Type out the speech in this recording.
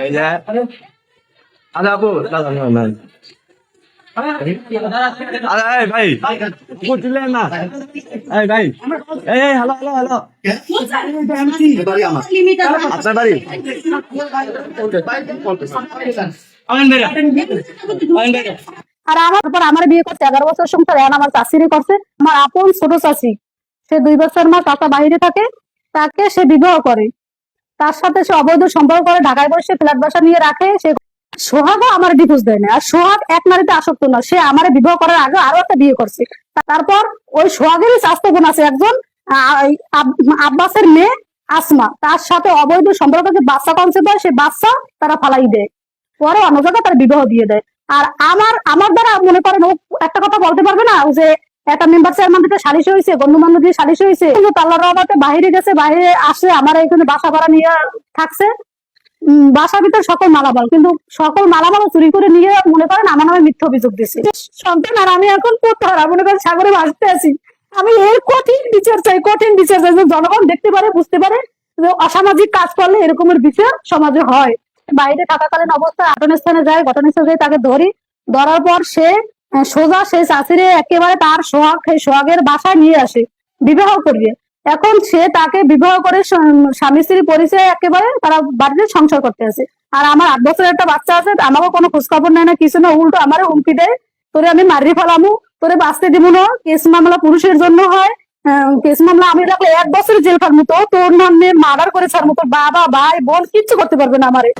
এই যে আচ্ছা আপু ভাই বুঝলেন না এই ভাই এই হ্যালো হ্যালো হ্যালো আপনার বাড়ি আর আমার পর আমার বিয়ে করছে 11 বছর সংসার, এখন আমার চাষিরই করছে। আমার আপন ছোট চাষি, সে 2 বছর মা কাকা বাইরে থাকে, তাকে সে বিবাহ করে, তার সাথে সে অবৈধ সম্পর্ক করে, ঢাকায় বসে ফ্ল্যাট বাসা নিয়ে রাখে। সে সোহাগও আমার ডিভোর্স দেয় না, আর সোহাগ এক নারীতে আসক্ত না, সে আমার বিবাহ করার আগে আরো একটা বিয়ে করছে। তারপর ওই সোহাগেরই স্বাস্থ্য গুণ আছে একজন, আব্বাসের মেয়ে আসমা, তার সাথে অবৈধ সম্পর্ক, যে বাচ্চা কনসেপ্ট হয়, সে বাচ্চা তারা ফালাই দেয়, পরে অন্য জায়গায় তার বিবাহ দিয়ে দেয়। আর আমার দ্বারা মনে করেন ও একটা কথা বলতে পারবে না যে একটা মেম্বার চেয়ারম্যান থেকে সালিশ হয়েছে, গণ্যমান্য দিয়ে সালিশ হয়েছে, কিন্তু আল্লাহর রহমতে বাইরে গেছে, বাইরে আসে, আমার এখানে বাসা ভাড়া নিয়ে থাকছে। বাসার ভিতর সকল মালামাল, কিন্তু সকল মালামাল চুরি করে নিয়ে মনে করেন আমার নামে মিথ্যা অভিযোগ দিচ্ছে সন্তান। আর আমি এখন কোথাও মনে করেন সাগরে ভাসতে আছি। আমি এর কঠিন বিচার চাই, কঠিন বিচার চাই, জনগণ দেখতে পারে, বুঝতে পারে যে অসামাজিক কাজ করলে এরকমের বিচার সমাজে হয়। বাইরে থাকাকালীন অবস্থায় ঘটনাস্থানে যায়, ঘটনাস্থানে যাই, তাকে ধরার পর সে সোজা সেই চাষিরে একেবারে তার সোহাগের বাসায় নিয়ে আসে বিবাহ করিয়ে। এখন সে তাকে বিবাহ করে স্বামী স্ত্রী পরিচয় একেবারে তারা বাড়িতে সংসার করতে আছে। আর আমার 8 বছরের একটা বাচ্চা আছে, আমাকে কোনো খোঁজ খবর নেয় না, কিছু না, উল্টো আমার হুমকি দেয়, তোরে আমি মারি ফেলামু, তোরে বাঁচতে দিব না। কেস মামলা পুরুষের জন্য হয়, কেস মামলা আমি রাখলে 1 বছর জেল খার মতো, তোর নামে মার্ডার করে ছাড় মতো, বাবা ভাই বোন কিচ্ছু করতে পারবে না আমারে।